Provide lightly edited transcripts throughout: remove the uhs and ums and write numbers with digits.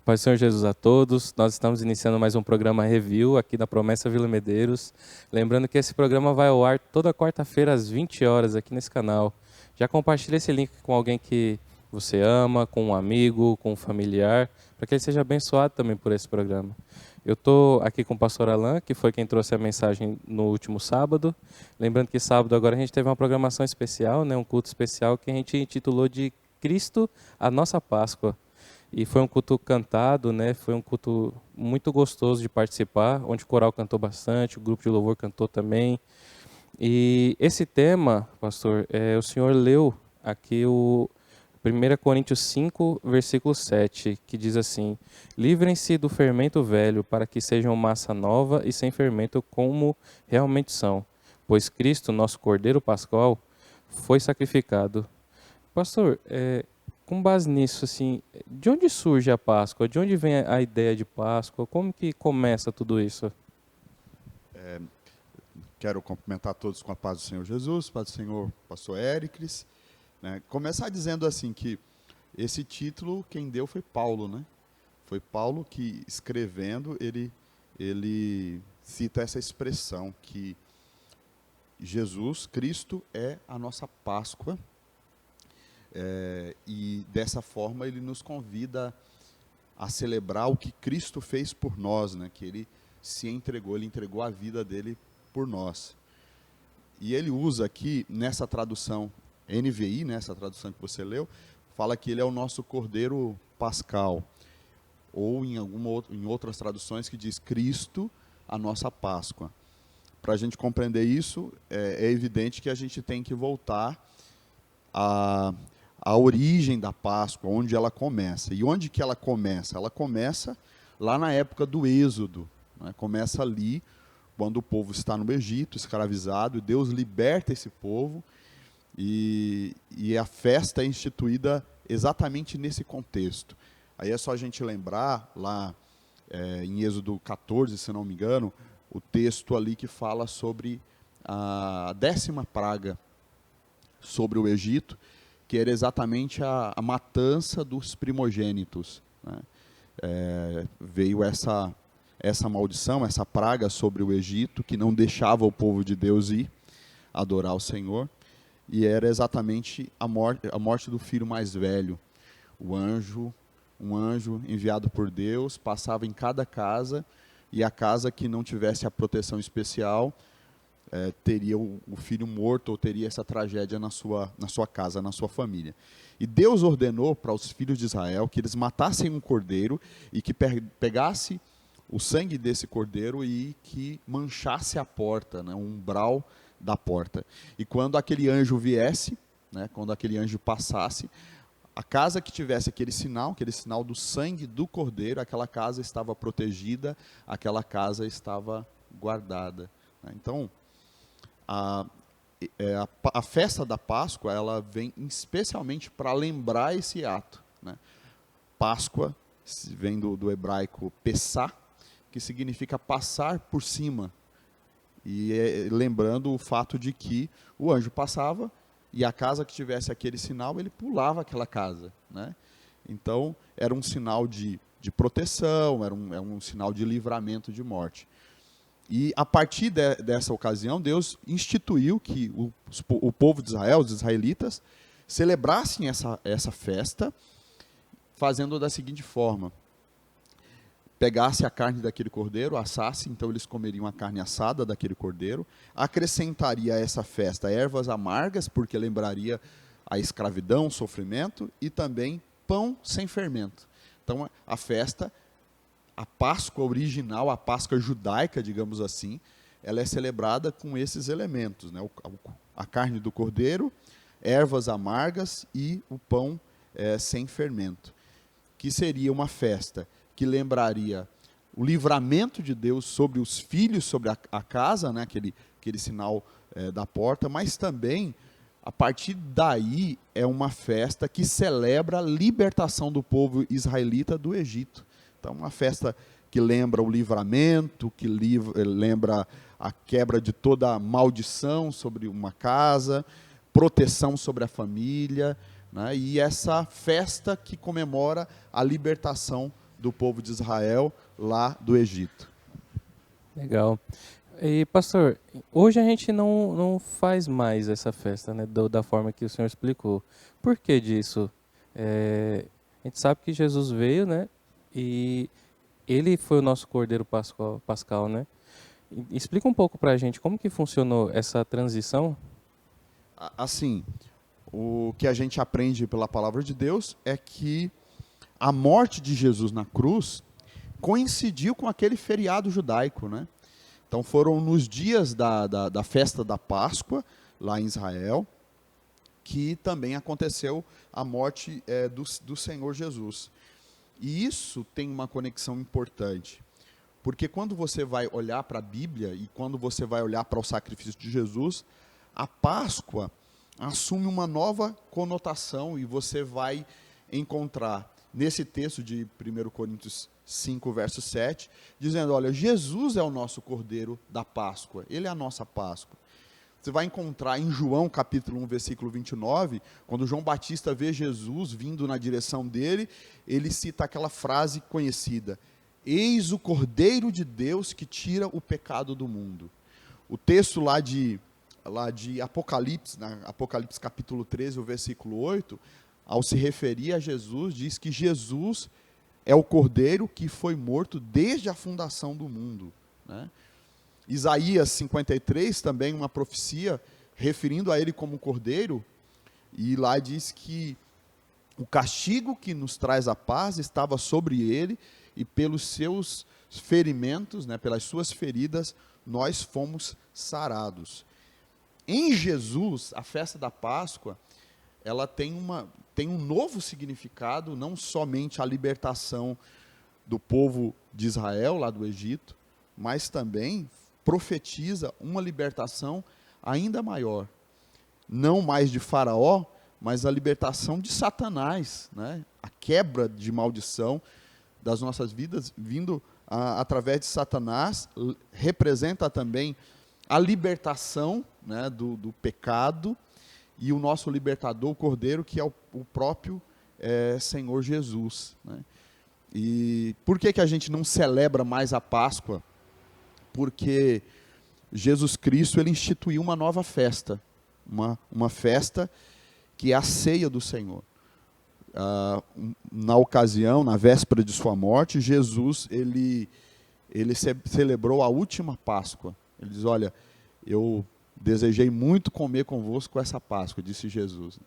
Paz do Senhor Jesus a todos. Nós estamos iniciando mais um programa Review aqui na Promessa Vila Medeiros. Lembrando que esse programa vai ao ar toda quarta-feira às 20 horas aqui nesse canal. Já compartilhe esse link com alguém que você ama, com um amigo, com um familiar, para que ele seja abençoado também por esse programa. Eu estou aqui com o pastor Alan, que foi quem trouxe a mensagem no último sábado. Lembrando que sábado agora a gente teve uma programação especial, um culto especial que a gente intitulou de Cristo, a nossa Páscoa. E foi um culto cantado, foi um culto muito gostoso de participar, onde o coral cantou bastante, o grupo de louvor cantou também. E esse tema, pastor, o senhor leu aqui o 1 Coríntios 5, versículo 7, que diz assim: livrem-se do fermento velho, para que sejam massa nova e sem fermento, como realmente são. Pois Cristo, nosso Cordeiro Pascual, foi sacrificado. Pastor, com base nisso, assim, de onde surge a Páscoa? De onde vem a ideia de Páscoa? Como que começa tudo isso? Quero cumprimentar todos com a paz do Senhor Jesus, paz do Senhor pastor Éricles. Começar dizendo assim que esse título quem deu foi Paulo, né? Foi Paulo que, escrevendo, ele cita essa expressão que Jesus, Cristo, é a nossa Páscoa. E dessa forma ele nos convida a celebrar o que Cristo fez por nós, que ele se entregou, ele entregou a vida dele por nós. E ele usa aqui, nessa tradução NVI, essa tradução que você leu, fala que ele é o nosso Cordeiro Pascal, ou em outras traduções que diz Cristo, a nossa Páscoa. Para a gente compreender isso, é evidente que a gente tem que voltar a origem da Páscoa, onde ela começa. E onde que ela começa? Ela começa lá na época do Êxodo. Começa ali, quando o povo está no Egito, escravizado, e Deus liberta esse povo, e a festa é instituída exatamente nesse contexto. Aí é só a gente lembrar, lá em Êxodo 14, se não me engano, o texto ali que fala sobre a 10ª praga sobre o Egito, que era exatamente a matança dos primogênitos. Veio essa maldição, essa praga sobre o Egito, que não deixava o povo de Deus ir adorar o Senhor, e era exatamente a morte do filho mais velho. Um anjo enviado por Deus, passava em cada casa, e a casa que não tivesse a proteção especial, teria o filho morto, ou teria essa tragédia na sua casa, na sua família. E Deus ordenou para os filhos de Israel que eles matassem um cordeiro e que pegasse o sangue desse cordeiro e que manchasse a porta, o umbral da porta. E quando aquele anjo viesse, quando aquele anjo passasse, a casa que tivesse aquele sinal do sangue do cordeiro, aquela casa estava protegida, aquela casa estava guardada. Então, a festa da Páscoa, ela vem especialmente para lembrar esse ato. Páscoa vem do hebraico Pessah, que significa passar por cima. E lembrando o fato de que o anjo passava, e a casa que tivesse aquele sinal, ele pulava aquela casa. Então, era um sinal de proteção, era um sinal de livramento de morte. E a partir dessa ocasião, Deus instituiu que o povo de Israel, os israelitas, celebrassem essa festa, fazendo da seguinte forma: pegasse a carne daquele cordeiro, assasse, então eles comeriam a carne assada daquele cordeiro, acrescentaria a essa festa ervas amargas, porque lembraria a escravidão, o sofrimento, e também pão sem fermento. Então a festa, a Páscoa original, a Páscoa judaica, digamos assim, ela é celebrada com esses elementos, a carne do cordeiro, ervas amargas e o pão sem fermento, que seria uma festa que lembraria o livramento de Deus sobre os filhos, sobre a casa, aquele sinal da porta, mas também, a partir daí, é uma festa que celebra a libertação do povo israelita do Egito. Então, uma festa que lembra o livramento, que lembra a quebra de toda maldição sobre uma casa, proteção sobre a família, e essa festa que comemora a libertação do povo de Israel lá do Egito. Legal. E, pastor, hoje a gente não faz mais essa festa, né, da forma que o senhor explicou. Por que disso? A gente sabe que Jesus veio, né, e ele foi o nosso Cordeiro Pascal, né? Explica um pouco para a gente como que funcionou essa transição. Assim, o que a gente aprende pela palavra de Deus é que a morte de Jesus na cruz coincidiu com aquele feriado judaico, né? Então foram nos dias da festa da Páscoa, lá em Israel, que também aconteceu a morte do Senhor Jesus. E isso tem uma conexão importante, porque quando você vai olhar para a Bíblia e quando você vai olhar para o sacrifício de Jesus, a Páscoa assume uma nova conotação e você vai encontrar nesse texto de 1 Coríntios 5, verso 7, dizendo, olha, Jesus é o nosso Cordeiro da Páscoa, ele é a nossa Páscoa. Você vai encontrar em João capítulo 1, versículo 29, quando João Batista vê Jesus vindo na direção dele, ele cita aquela frase conhecida, eis o Cordeiro de Deus que tira o pecado do mundo. O texto lá de Apocalipse, Apocalipse capítulo 13, o versículo 8, ao se referir a Jesus, diz que Jesus é o Cordeiro que foi morto desde a fundação do mundo, né? Isaías 53, também uma profecia, referindo a ele como Cordeiro, e lá diz que o castigo que nos traz a paz estava sobre ele, e pelos seus ferimentos, né, pelas suas feridas, nós fomos sarados. Em Jesus, a festa da Páscoa, ela tem um novo significado, não somente a libertação do povo de Israel, lá do Egito, mas também profetiza uma libertação ainda maior. Não mais de Faraó, mas a libertação de Satanás, né? A quebra de maldição das nossas vidas, vindo através de Satanás, representa também a libertação, né, do pecado, e o nosso libertador, o Cordeiro, que é o próprio Senhor Jesus, né? E por que a gente não celebra mais a Páscoa? Porque Jesus Cristo ele instituiu uma nova festa, uma festa que é a ceia do Senhor. Na ocasião, na véspera de sua morte, Jesus ele celebrou a última Páscoa. Ele diz, olha, eu desejei muito comer convosco essa Páscoa, disse Jesus.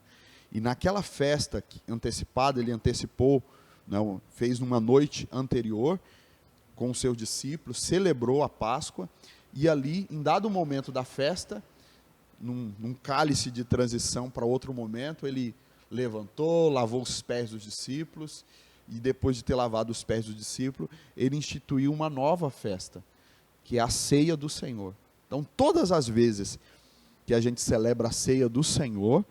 E naquela festa antecipada, ele antecipou, não, fez numa noite anterior, com os seus discípulos, celebrou a Páscoa, e ali, em dado momento da festa, num cálice de transição para outro momento, ele levantou, lavou os pés dos discípulos, e depois de ter lavado os pés dos discípulos, ele instituiu uma nova festa, que é a ceia do Senhor. Então, todas as vezes que a gente celebra a ceia do Senhor,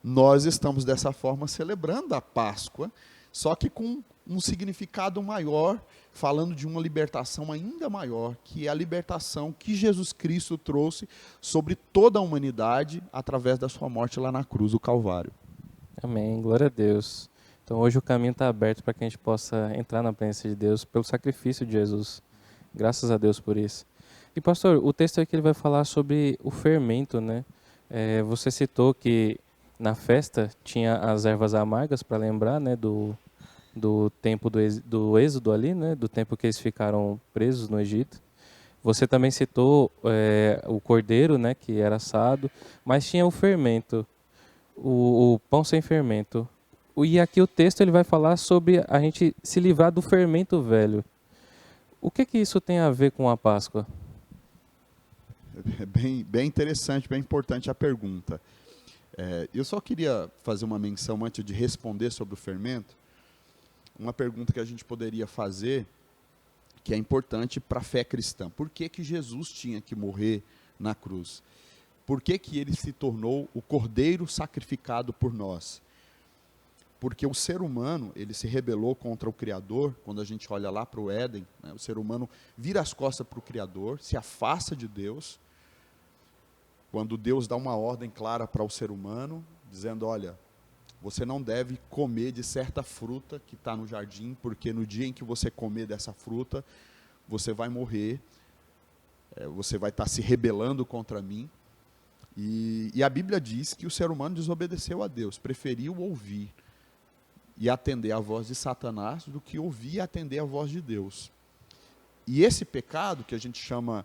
nós estamos dessa forma celebrando a Páscoa, só que com um significado maior, falando de uma libertação ainda maior, que é a libertação que Jesus Cristo trouxe sobre toda a humanidade através da sua morte lá na cruz, do Calvário. Amém, glória a Deus. Então hoje o caminho está aberto para que a gente possa entrar na presença de Deus pelo sacrifício de Jesus. Graças a Deus por isso. E pastor, o texto aqui ele vai falar sobre o fermento, né? Você citou que na festa tinha as ervas amargas para lembrar, né, do tempo do êxodo ali, né, do tempo que eles ficaram presos no Egito. Você também citou o cordeiro, né, que era assado, mas tinha o fermento, o pão sem fermento. E aqui o texto ele vai falar sobre a gente se livrar do fermento velho. O que isso tem a ver com a Páscoa? É bem interessante, bem importante a pergunta. Eu só queria fazer uma menção antes de responder sobre o fermento. Uma pergunta que a gente poderia fazer, que é importante para a fé cristã. Por que Jesus tinha que morrer na cruz? Por que ele se tornou o cordeiro sacrificado por nós? Porque o ser humano, ele se rebelou contra o Criador. Quando a gente olha lá para o Éden, né, o ser humano vira as costas para o Criador, se afasta de Deus. Quando Deus dá uma ordem clara para o ser humano, dizendo, olha, você não deve comer de certa fruta que está no jardim, porque no dia em que você comer dessa fruta, você vai morrer, você vai estar se rebelando contra mim. E a Bíblia diz que o ser humano desobedeceu a Deus, preferiu ouvir e atender a voz de Satanás do que ouvir e atender a voz de Deus. E esse pecado, que a gente chama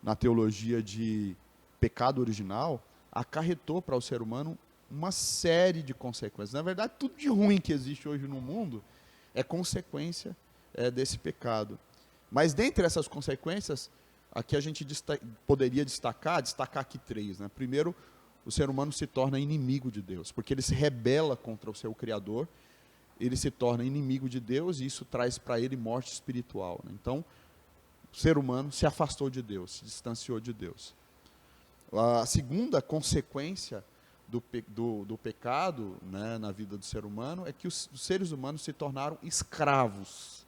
na teologia de pecado original, acarretou para o ser humano uma série de consequências. Na verdade, tudo de ruim que existe hoje no mundo é consequência desse pecado. Mas dentre essas consequências, aqui a gente poderia destacar aqui 3. Né? Primeiro, o ser humano se torna inimigo de Deus, porque ele se rebela contra o seu Criador, ele se torna inimigo de Deus e isso traz para ele morte espiritual. Né? Então, o ser humano se afastou de Deus, se distanciou de Deus. A segunda consequência do pecado, né, na vida do ser humano é que os seres humanos se tornaram escravos.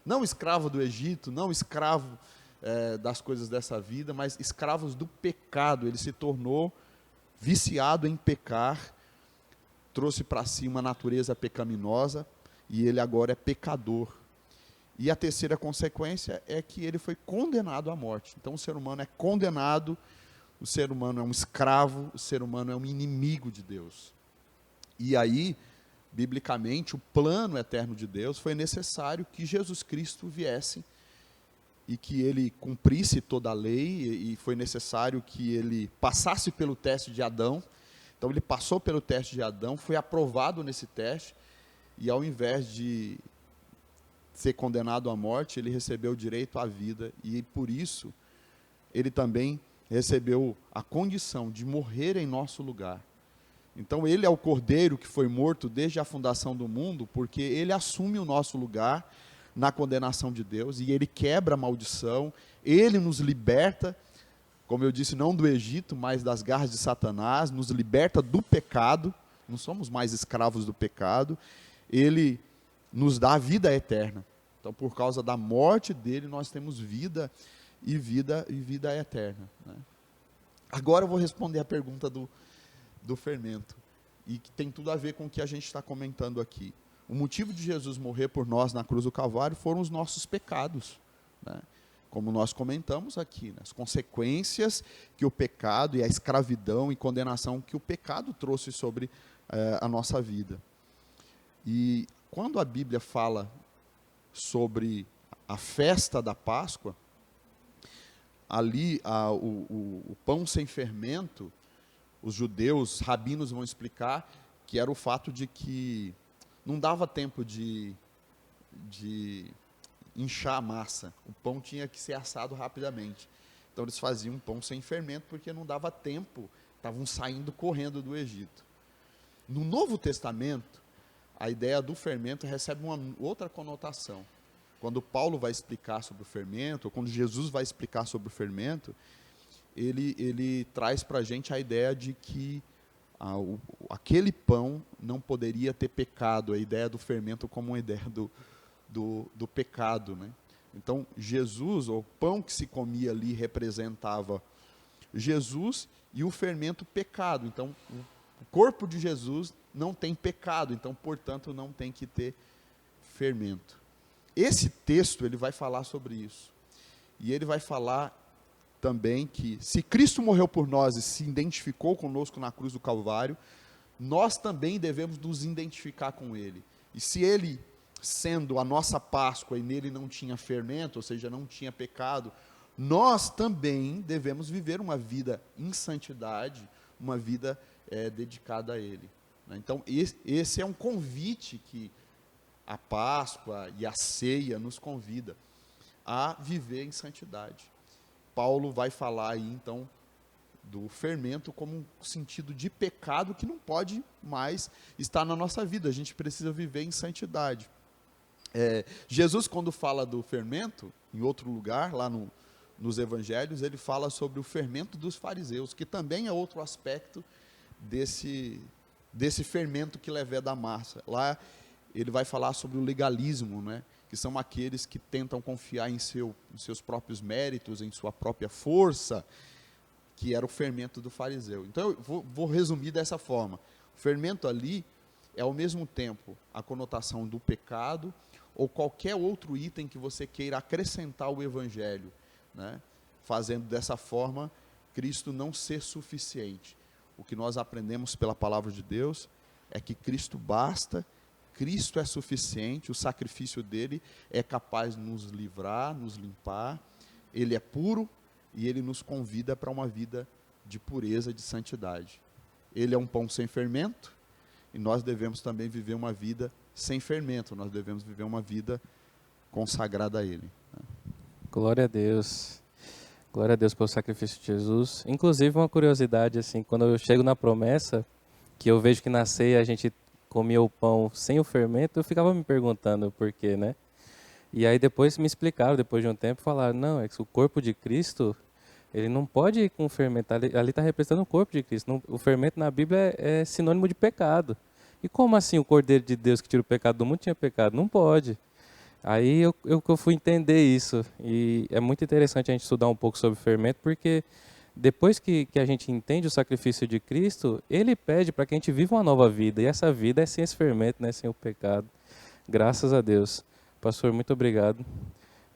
Não escravo do Egito, não escravo das coisas dessa vida, mas escravos do pecado. Ele se tornou viciado em pecar, trouxe para si uma natureza pecaminosa e ele agora é pecador. E a terceira consequência é que ele foi condenado à morte. Então o ser humano é condenado, o ser humano é um escravo, o ser humano é um inimigo de Deus. E aí, biblicamente, o plano eterno de Deus foi necessário que Jesus Cristo viesse e que ele cumprisse toda a lei, e foi necessário que ele passasse pelo teste de Adão. Então ele passou pelo teste de Adão, foi aprovado nesse teste, e ao invés de ser condenado à morte, ele recebeu o direito à vida, e por isso ele também recebeu a condição de morrer em nosso lugar. Então ele é o Cordeiro que foi morto desde a fundação do mundo, porque ele assume o nosso lugar na condenação de Deus, e ele quebra a maldição, ele nos liberta, como eu disse, não do Egito, mas das garras de Satanás, nos liberta do pecado, não somos mais escravos do pecado, ele nos dá a vida eterna. Então, por causa da morte dele, nós temos vida e vida eterna. Né? Agora eu vou responder a pergunta do fermento, e que tem tudo a ver com o que a gente está comentando aqui. O motivo de Jesus morrer por nós na cruz do Calvário foram os nossos pecados, né? Como nós comentamos aqui, né? As consequências que o pecado e a escravidão e condenação que o pecado trouxe sobre a nossa vida. E quando a Bíblia fala sobre a festa da Páscoa, ali o pão sem fermento, os judeus, rabinos vão explicar que era o fato de que não dava tempo de inchar a massa, o pão tinha que ser assado rapidamente. Então eles faziam um pão sem fermento porque não dava tempo, estavam saindo correndo do Egito. No Novo Testamento, a ideia do fermento recebe uma outra conotação. Quando Paulo vai explicar sobre o fermento, ou quando Jesus vai explicar sobre o fermento, ele traz para a gente a ideia de que aquele pão não poderia ter pecado, a ideia do fermento como uma ideia do pecado. Né? Então, Jesus, o pão que se comia ali, representava Jesus e o fermento pecado. Então, o corpo de Jesus não tem pecado, então, portanto, não tem que ter fermento. Esse texto, ele vai falar sobre isso. E ele vai falar também que, se Cristo morreu por nós e se identificou conosco na cruz do Calvário, nós também devemos nos identificar com Ele. E se Ele, sendo a nossa Páscoa, e nele não tinha fermento, ou seja, não tinha pecado, nós também devemos viver uma vida em santidade, uma vida dedicada a Ele. Então, esse é um convite que a Páscoa e a ceia nos convida a viver em santidade. Paulo vai falar aí, então, do fermento como um sentido de pecado que não pode mais estar na nossa vida. A gente precisa viver em santidade. Jesus, quando fala do fermento, em outro lugar, lá nos evangelhos, ele fala sobre o fermento dos fariseus, que também é outro aspecto desse fermento que leveda da massa. Lá ele vai falar sobre o legalismo, né? Que são aqueles que tentam confiar em seus próprios méritos, em sua própria força, que era o fermento do fariseu. Então, eu vou resumir dessa forma. O fermento ali é ao mesmo tempo a conotação do pecado ou qualquer outro item que você queira acrescentar ao evangelho, né? Fazendo dessa forma Cristo não ser suficiente. O que nós aprendemos pela palavra de Deus é que Cristo basta, Cristo é suficiente, o sacrifício dele é capaz de nos livrar, nos limpar, ele é puro e ele nos convida para uma vida de pureza, de santidade. Ele é um pão sem fermento e nós devemos também viver uma vida sem fermento, nós devemos viver uma vida consagrada a ele. Glória a Deus. Glória a Deus pelo sacrifício de Jesus. Inclusive, uma curiosidade, assim, quando eu chego na promessa, que eu vejo que na ceia a gente comia o pão sem o fermento, eu ficava me perguntando por quê, né? E aí depois me explicaram, depois de um tempo, falaram, não, é que o corpo de Cristo, ele não pode ir com fermento, ali está representando o corpo de Cristo. O fermento na Bíblia é sinônimo de pecado. E como assim o Cordeiro de Deus que tira o pecado do mundo tinha pecado? Não pode. Aí eu fui entender isso, e é muito interessante a gente estudar um pouco sobre fermento, porque depois que a gente entende o sacrifício de Cristo, ele pede para que a gente viva uma nova vida, e essa vida é sem esse fermento, né, sem o pecado. Graças a Deus. Pastor, muito obrigado.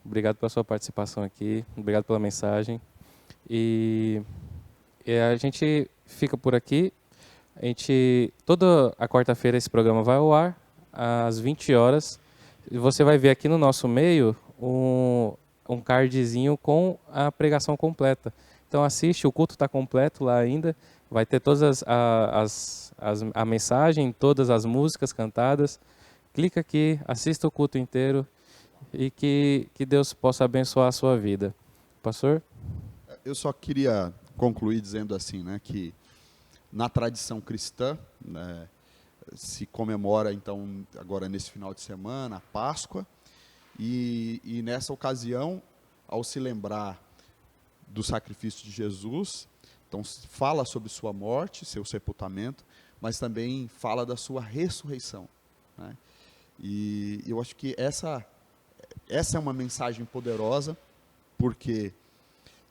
Obrigado pela sua participação aqui, obrigado pela mensagem. E a gente fica por aqui. Toda a quarta-feira esse programa vai ao ar, às 20 horas. E você vai ver aqui no nosso meio um cardzinho com a pregação completa. Então assiste, o culto está completo lá ainda. Vai ter todas a mensagem, todas as músicas cantadas. Clica aqui, assista o culto inteiro e que Deus possa abençoar a sua vida. Pastor? Eu só queria concluir dizendo assim, né, que na tradição cristã, né, se comemora, então, agora nesse final de semana, a Páscoa, e nessa ocasião, ao se lembrar do sacrifício de Jesus, então fala sobre sua morte, seu sepultamento, mas também fala da sua ressurreição, né? E eu acho que essa é uma mensagem poderosa, porque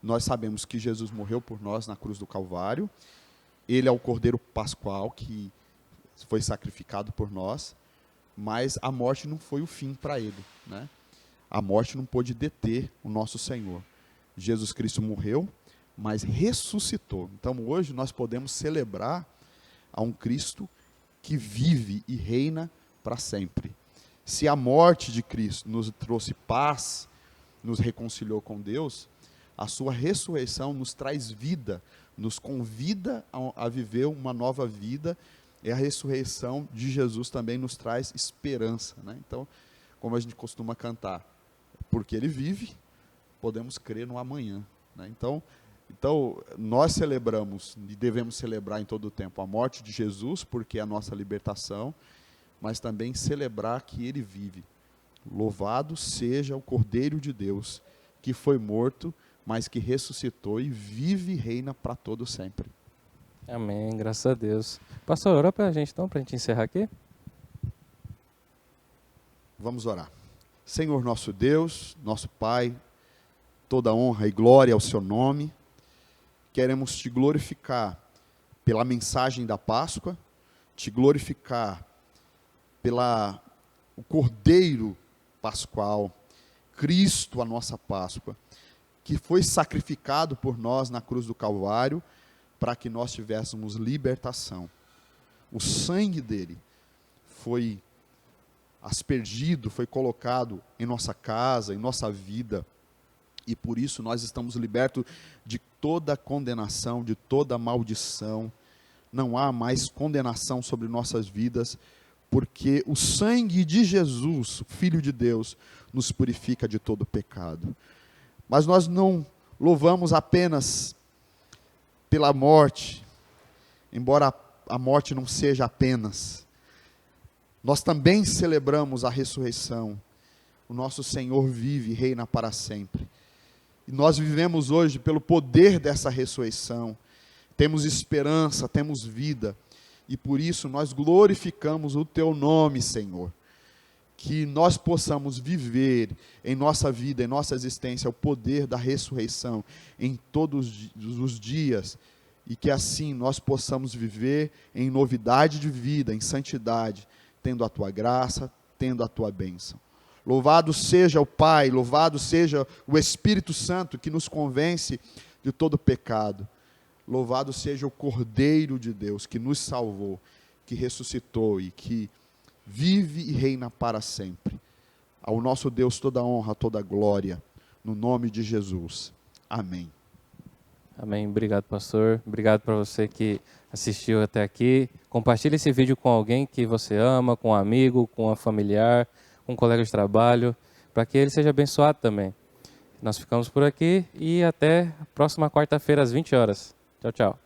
nós sabemos que Jesus morreu por nós na cruz do Calvário, ele é o Cordeiro Pascual que foi sacrificado por nós, mas a morte não foi o fim para ele, né? A morte não pôde deter o nosso Senhor. Jesus Cristo morreu, mas ressuscitou. Então hoje nós podemos celebrar a um Cristo que vive e reina para sempre. Se a morte de Cristo nos trouxe paz, nos reconciliou com Deus, a sua ressurreição nos traz vida, nos convida a viver uma nova vida, e a ressurreição de Jesus também nos traz esperança, né? Então, como a gente costuma cantar, porque ele vive, podemos crer no amanhã, né? Então, nós celebramos, e devemos celebrar em todo o tempo, a morte de Jesus, porque é a nossa libertação, mas também celebrar que ele vive. Louvado seja o Cordeiro de Deus, que foi morto, mas que ressuscitou e vive e reina para todo sempre. Amém, graças a Deus. Pastor, ora para a gente então, para a gente encerrar aqui. Vamos orar. Senhor nosso Deus, nosso Pai, toda honra e glória ao seu nome. Queremos te glorificar pela mensagem da Páscoa, te glorificar o Cordeiro Pascual, Cristo, a nossa Páscoa, que foi sacrificado por nós na cruz do Calvário, para que nós tivéssemos libertação. O sangue dele foi aspergido, foi colocado em nossa casa, em nossa vida, e por isso nós estamos libertos de toda condenação, de toda maldição. Não há mais condenação sobre nossas vidas, porque o sangue de Jesus, Filho de Deus, nos purifica de todo pecado. Mas nós não louvamos apenas pela morte, embora a morte não seja apenas, nós também celebramos a ressurreição. O nosso Senhor vive e reina para sempre. E nós vivemos hoje pelo poder dessa ressurreição. Temos esperança, temos vida. E por isso nós glorificamos o teu nome, Senhor. Que nós possamos viver em nossa vida, em nossa existência, o poder da ressurreição em todos os dias e que assim nós possamos viver em novidade de vida, em santidade, tendo a tua graça, tendo a tua bênção. Louvado seja o Pai, louvado seja o Espírito Santo que nos convence de todo pecado. Louvado seja o Cordeiro de Deus que nos salvou, que ressuscitou e que vive e reina para sempre. Ao nosso Deus toda honra, toda glória, no nome de Jesus. Amém. Amém. Obrigado, pastor. Obrigado para você que assistiu até aqui. Compartilhe esse vídeo com alguém que você ama, com um amigo, com um familiar, com um colega de trabalho, para que ele seja abençoado também. Nós ficamos por aqui e até a próxima quarta-feira às 20 horas. Tchau, tchau.